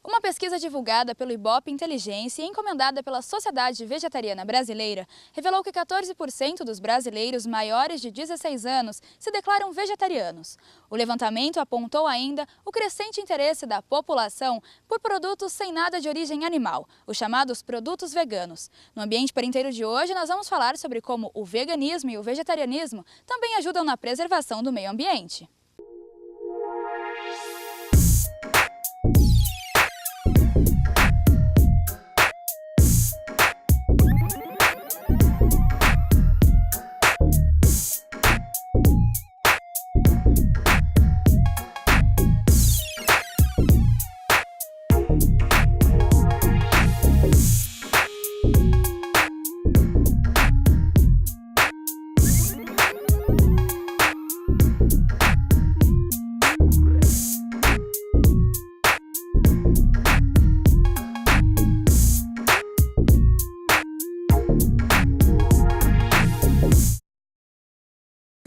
Uma pesquisa divulgada pelo Ibope Inteligência e encomendada pela Sociedade Vegetariana Brasileira revelou que 14% dos brasileiros maiores de 16 anos se declaram vegetarianos. O levantamento apontou ainda o crescente interesse da população por produtos sem nada de origem animal, os chamados produtos veganos. No Ambiente por Inteiro de hoje, nós vamos falar sobre como o veganismo e o vegetarianismo também ajudam na preservação do meio ambiente.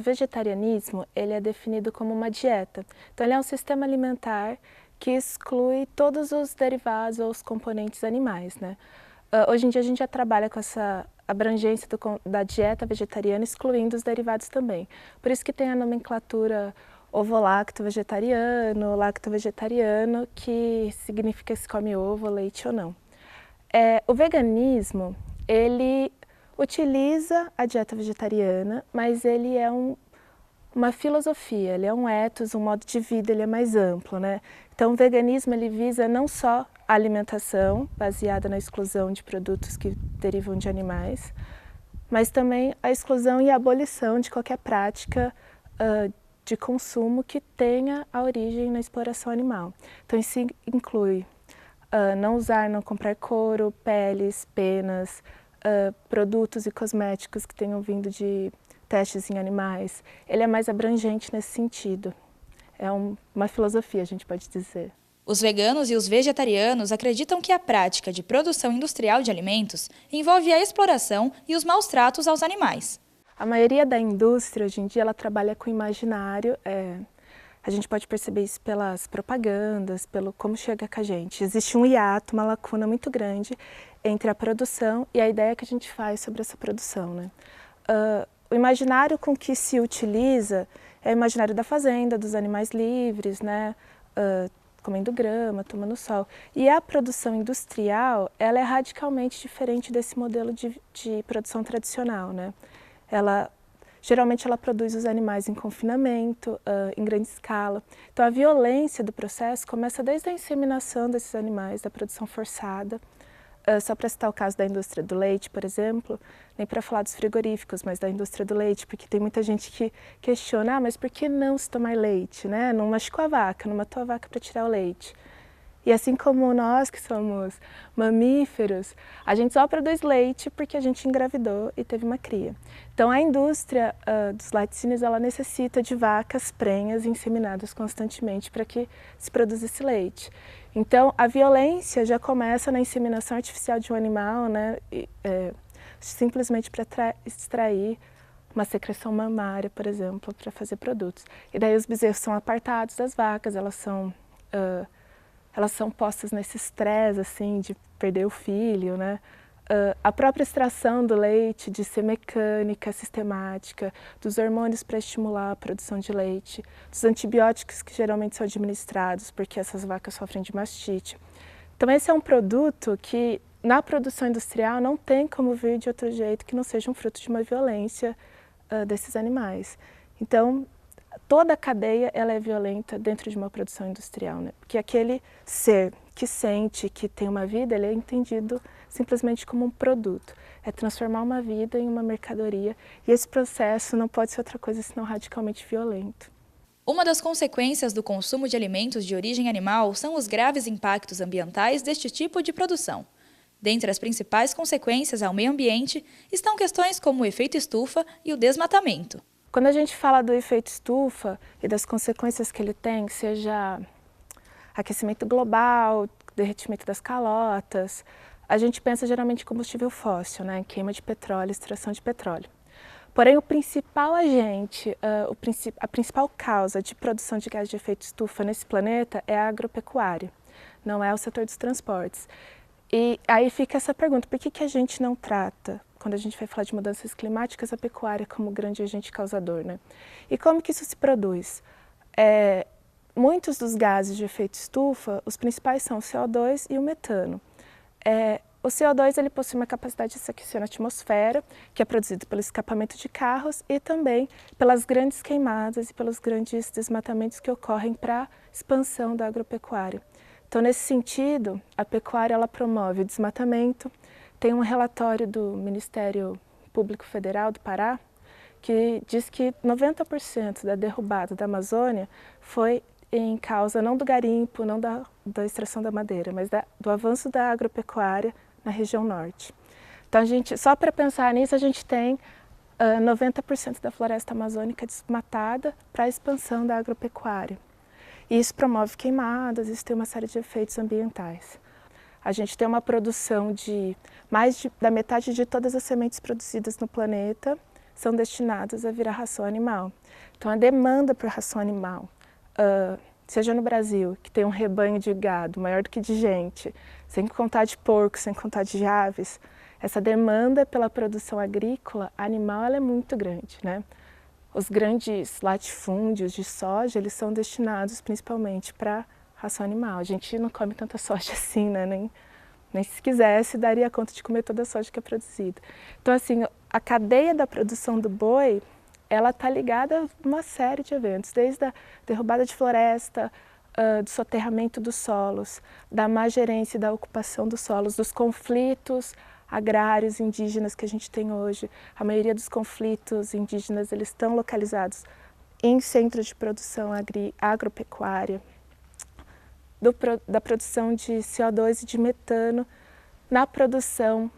O vegetarianismo ele é definido como uma dieta. Então, ele é um sistema alimentar que exclui todos os derivados ou os componentes animais, né? Hoje em dia a gente já trabalha com essa abrangência da dieta vegetariana, excluindo os derivados também. Por isso que tem a nomenclatura ovo-lacto-vegetariano, lacto-vegetariano, que significa se come ovo, leite ou não. O veganismo, ele utiliza a dieta vegetariana, mas ele é uma filosofia, ele é um ethos, um modo de vida, ele é mais amplo, né? Então o veganismo ele visa não só a alimentação, baseada na exclusão de produtos que derivam de animais, mas também a exclusão e a abolição de qualquer prática de consumo que tenha a origem na exploração animal. Então isso inclui não usar, não comprar couro, peles, penas, produtos e cosméticos que tenham vindo de testes em animais. Ele é mais abrangente nesse sentido. É uma filosofia, a gente pode dizer. Os veganos e os vegetarianos acreditam que a prática de produção industrial de alimentos envolve a exploração e os maus tratos aos animais. A maioria da indústria, hoje em dia, ela trabalha com imaginário. A gente pode perceber isso pelas propagandas, pelo como chega com a gente. Existe um hiato, uma lacuna muito grande entre a produção e a ideia que a gente faz sobre essa produção, né? O imaginário com que se utiliza é o imaginário da fazenda, dos animais livres, né? Comendo grama, tomando sol. E a produção industrial, ela é radicalmente diferente desse modelo de produção tradicional, né? Geralmente ela produz os animais em confinamento, em grande escala. Então a violência do processo começa desde a inseminação desses animais, da produção forçada. Só para citar o caso da indústria do leite, por exemplo, nem para falar dos frigoríficos, mas da indústria do leite, porque tem muita gente que questiona, mas por que não se tomar leite, né? Não machucou a vaca, não matou a vaca para tirar o leite. E assim como nós que somos mamíferos, a gente só produz leite porque a gente engravidou e teve uma cria. Então a indústria dos laticínios ela necessita de vacas prenhas inseminadas constantemente para que se produza esse leite. Então a violência já começa na inseminação artificial de um animal, né? Simplesmente para extrair uma secreção mamária, por exemplo, para fazer produtos. E daí os bezerros são apartados das vacas, elas são postas nesse estresse, assim, de perder o filho, né? A própria extração do leite, de ser mecânica, sistemática, dos hormônios para estimular a produção de leite, dos antibióticos que geralmente são administrados, porque essas vacas sofrem de mastite. Então esse é um produto que, na produção industrial, não tem como vir de outro jeito que não seja um fruto de uma violência desses animais. Então, toda a cadeia ela é violenta dentro de uma produção industrial, né? Porque aquele ser que sente, que tem uma vida, ele é entendido simplesmente como um produto. É transformar uma vida em uma mercadoria e esse processo não pode ser outra coisa senão radicalmente violento. Uma das consequências do consumo de alimentos de origem animal são os graves impactos ambientais deste tipo de produção. Dentre as principais consequências ao meio ambiente estão questões como o efeito estufa e o desmatamento. Quando a gente fala do efeito estufa e das consequências que ele tem, seja aquecimento global, derretimento das calotas, a gente pensa geralmente em combustível fóssil, né? Queima de petróleo, extração de petróleo. Porém, o principal agente, a principal causa de produção de gás de efeito estufa nesse planeta é a agropecuária. não é o setor dos transportes. E aí fica essa pergunta, por que a gente não trata, quando a gente vai falar de mudanças climáticas, a pecuária como grande agente causador, né? E como que isso se produz? Muitos dos gases de efeito estufa, os principais são o CO2 e o metano. O CO2 ele possui uma capacidade de se aquecer na atmosfera, que é produzido pelo escapamento de carros e também pelas grandes queimadas e pelos grandes desmatamentos que ocorrem para a expansão da agropecuária. Então, nesse sentido, a pecuária ela promove o desmatamento. Tem um relatório do Ministério Público Federal do Pará que diz que 90% da derrubada da Amazônia foi em causa não do garimpo, não da extração da madeira, mas do avanço da agropecuária na região norte. Então, só para pensar nisso, a gente tem 90% da floresta amazônica desmatada para a expansão da agropecuária. E isso promove queimadas, isso tem uma série de efeitos ambientais. A gente tem uma produção de da metade de todas as sementes produzidas no planeta são destinadas a virar ração animal. Então, a demanda por ração animal, seja no Brasil, que tem um rebanho de gado maior do que de gente, sem contar de porcos, sem contar de aves, essa demanda pela produção agrícola animal ela é muito grande, né? Os grandes latifúndios de soja, eles são destinados principalmente para ração animal. A gente não come tanta soja assim, né? Nem se quisesse daria conta de comer toda a soja que é produzida. Então, assim, a cadeia da produção do boi, ela está ligada a uma série de eventos, desde a derrubada de floresta, do soterramento dos solos, da má gerência e da ocupação dos solos, dos conflitos agrários indígenas que a gente tem hoje. A maioria dos conflitos indígenas eles estão localizados em centros de produção agropecuária, da produção de CO2 e de metano, na produção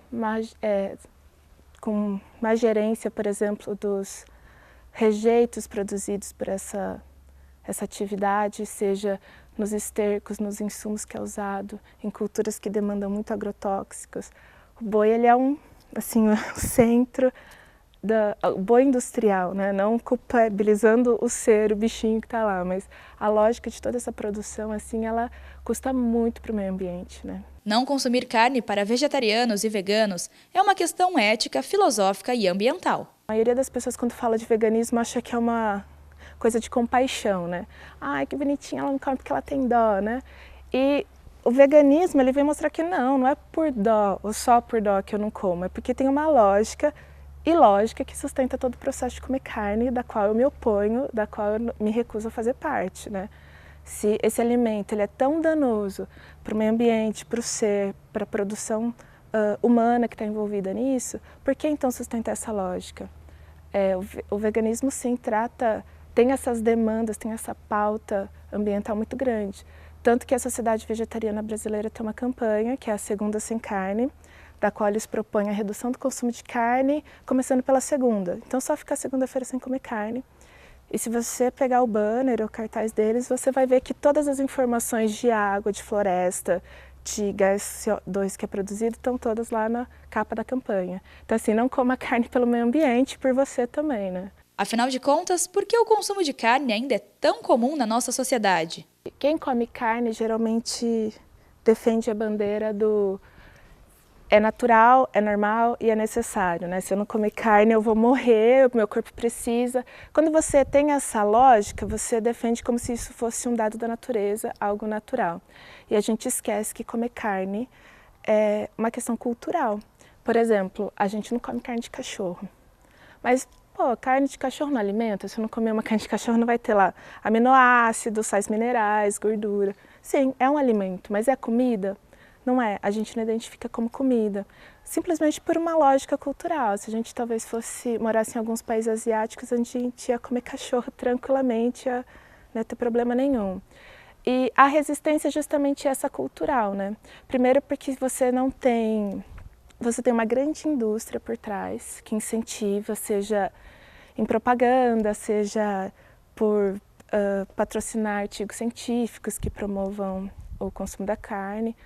com má gerência, por exemplo, dos rejeitos produzidos por essa atividade, seja nos estercos, nos insumos que é usado, em culturas que demandam muito agrotóxicos. O boi ele é o centro o boi industrial, né? Não culpabilizando o bichinho que está lá, mas a lógica de toda essa produção, assim, ela custa muito para o meio ambiente, né? Não consumir carne para vegetarianos e veganos é uma questão ética, filosófica e ambiental. A maioria das pessoas, quando fala de veganismo, acha que é uma coisa de compaixão, né? Ai, que bonitinha, ela não come porque ela tem dó, né? E o veganismo, ele vem mostrar que não é por dó, ou só por dó que eu não como, é porque tem uma lógica que sustenta todo o processo de comer carne, da qual eu me oponho, da qual eu me recuso a fazer parte, né? Se esse alimento ele é tão danoso para o meio ambiente, para o ser, para a produção humana que está envolvida nisso, por que então sustentar essa lógica? O veganismo sim tem essas demandas, tem essa pauta ambiental muito grande. Tanto que a Sociedade Vegetariana Brasileira tem uma campanha, que é a Segunda Sem Carne, da qual eles propõem a redução do consumo de carne, começando pela segunda. Então, só ficar segunda-feira sem comer carne. E se você pegar o banner ou o cartaz deles, você vai ver que todas as informações de água, de floresta, de gás CO2 que é produzido, estão todas lá na capa da campanha. Então, assim, não coma carne pelo meio ambiente, por você também, né? Afinal de contas, por que o consumo de carne ainda é tão comum na nossa sociedade? Quem come carne geralmente defende a bandeira do é natural, é normal e é necessário, né? Se eu não comer carne eu vou morrer, o meu corpo precisa. Quando você tem essa lógica, você defende como se isso fosse um dado da natureza, algo natural. E a gente esquece que comer carne é uma questão cultural. Por exemplo, a gente não come carne de cachorro, mas carne de cachorro não alimenta? Se eu não comer uma carne de cachorro não vai ter lá aminoácidos, sais minerais, gordura. Sim, é um alimento, mas é comida? Não é, a gente não identifica como comida, simplesmente por uma lógica cultural. Se a gente talvez morasse em alguns países asiáticos, a gente ia comer cachorro tranquilamente, não ia ter problema nenhum. E a resistência é justamente essa cultural, né? Primeiro porque você tem uma grande indústria por trás que incentiva, seja em propaganda, seja por patrocinar artigos científicos que promovam o consumo da carne.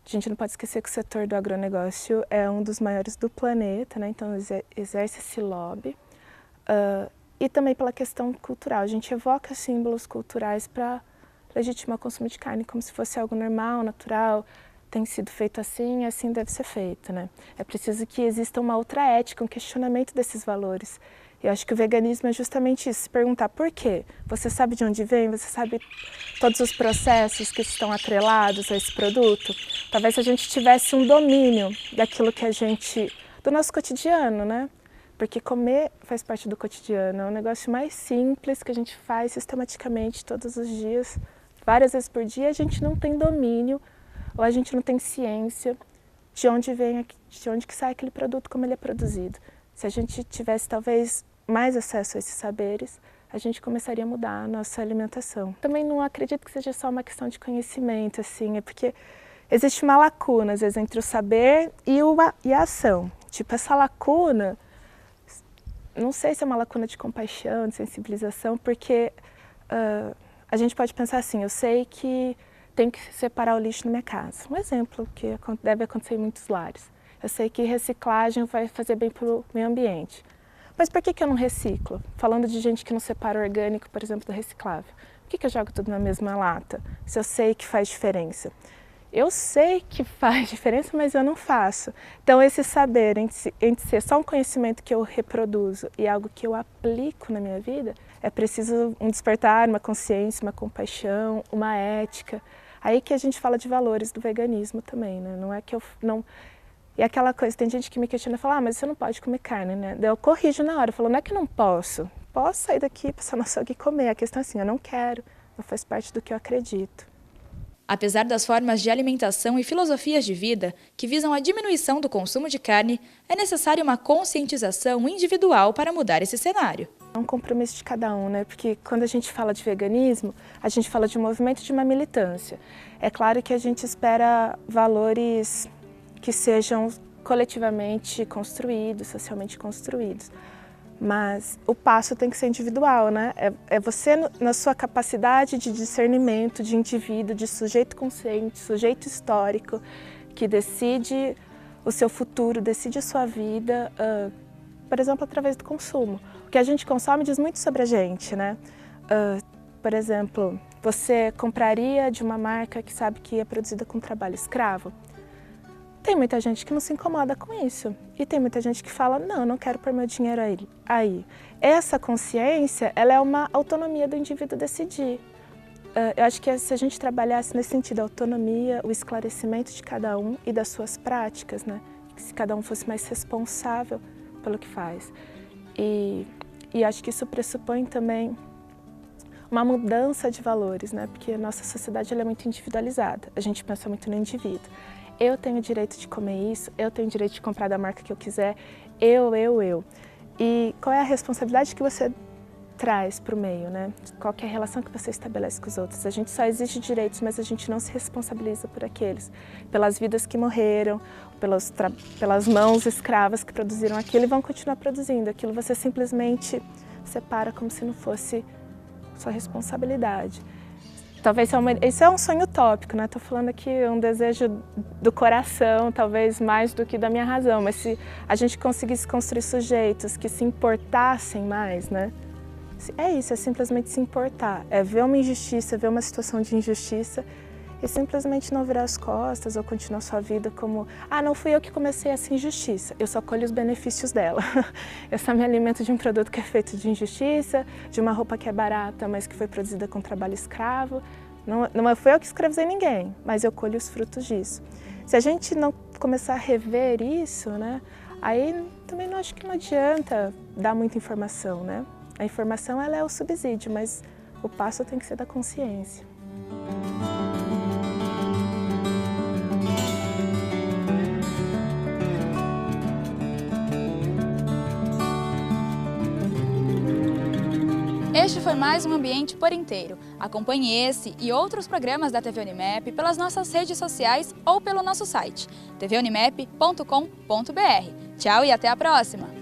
A gente não pode esquecer que o setor do agronegócio é um dos maiores do planeta, né? Então exerce esse lobby. E também pela questão cultural. A gente evoca símbolos culturais para legitimar o consumo de carne como se fosse algo normal, natural, tem sido feito assim e assim deve ser feito, né? É preciso que exista uma outra ética, um questionamento desses valores. Eu acho que o veganismo é justamente isso, se perguntar por quê? Você sabe de onde vem? Você sabe todos os processos que estão atrelados a esse produto? Talvez se a gente tivesse um domínio daquilo que do nosso cotidiano, né? Porque comer faz parte do cotidiano, é um negócio mais simples que a gente faz sistematicamente todos os dias, várias vezes por dia, a gente não tem domínio ou a gente não tem ciência de onde que sai aquele produto, como ele é produzido. Se a gente tivesse talvez mais acesso a esses saberes, a gente começaria a mudar a nossa alimentação. Também não acredito que seja só uma questão de conhecimento, assim, é porque existe uma lacuna, às vezes, entre o saber e a ação. Tipo, essa lacuna, não sei se é uma lacuna de compaixão, de sensibilização, porque a gente pode pensar assim, eu sei que tem que separar o lixo na minha casa. Um exemplo que deve acontecer em muitos lares. Eu sei que reciclagem vai fazer bem para o meio ambiente. Mas por que eu não reciclo? Falando de gente que não separa o orgânico, por exemplo, do reciclável. Por que eu jogo tudo na mesma lata, se eu sei que faz diferença? Eu sei que faz diferença, mas eu não faço. Então, esse saber entre ser só um conhecimento que eu reproduzo e algo que eu aplico na minha vida, é preciso um despertar, uma consciência, uma compaixão, uma ética. Aí que a gente fala de valores do veganismo também, né? Não é que eu não... E aquela coisa, tem gente que me questiona e fala, mas você não pode comer carne, né? Daí eu corrijo na hora, eu falo, não é que eu não posso. Posso sair daqui, passar no açougue e comer. A questão é assim, eu não quero, não faz parte do que eu acredito. Apesar das formas de alimentação e filosofias de vida que visam a diminuição do consumo de carne, é necessária uma conscientização individual para mudar esse cenário. É um compromisso de cada um, né? Porque quando a gente fala de veganismo, a gente fala de um movimento, de uma militância. É claro que a gente espera valores que sejam coletivamente construídos, socialmente construídos. Mas o passo tem que ser individual, né? É você na sua capacidade de discernimento de indivíduo, de sujeito consciente, sujeito histórico, que decide o seu futuro, decide a sua vida, por exemplo, através do consumo. O que a gente consome diz muito sobre a gente, né? Por exemplo, você compraria de uma marca que sabe que é produzida com trabalho escravo? Tem muita gente que não se incomoda com isso. E tem muita gente que fala, não, eu não quero pôr meu dinheiro aí. Essa consciência, ela é uma autonomia do indivíduo decidir. Eu acho que se a gente trabalhasse nesse sentido, a autonomia, o esclarecimento de cada um e das suas práticas, né? Se cada um fosse mais responsável pelo que faz. E acho que isso pressupõe também uma mudança de valores, né? Porque a nossa sociedade ela é muito individualizada. A gente pensa muito no indivíduo. Eu tenho o direito de comer isso, eu tenho o direito de comprar da marca que eu quiser, eu. E qual é a responsabilidade que você traz para o meio, né? Qual que é a relação que você estabelece com os outros? A gente só exige direitos, mas a gente não se responsabiliza por aqueles, pelas vidas que morreram, pelas mãos escravas que produziram aquilo e vão continuar produzindo. Aquilo você simplesmente separa como se não fosse sua responsabilidade. Talvez isso é um sonho utópico, né? Estou falando aqui um desejo do coração, talvez mais do que da minha razão, mas se a gente conseguisse construir sujeitos que se importassem mais, né? É isso, é simplesmente se importar, é ver uma injustiça, ver uma situação de injustiça e simplesmente não virar as costas ou continuar sua vida como não fui eu que comecei essa injustiça, eu só colho os benefícios dela. Eu só me alimento de um produto que é feito de injustiça, de uma roupa que é barata, mas que foi produzida com trabalho escravo. Não fui eu que escravizei ninguém, mas eu colho os frutos disso. Se a gente não começar a rever isso, né, aí também não acho que não adianta dar muita informação, né? A informação ela é o subsídio, mas o passo tem que ser da consciência. Este foi mais um Ambiente por Inteiro. Acompanhe esse e outros programas da TV Unimap pelas nossas redes sociais ou pelo nosso site tvunimap.com.br. Tchau e até a próxima!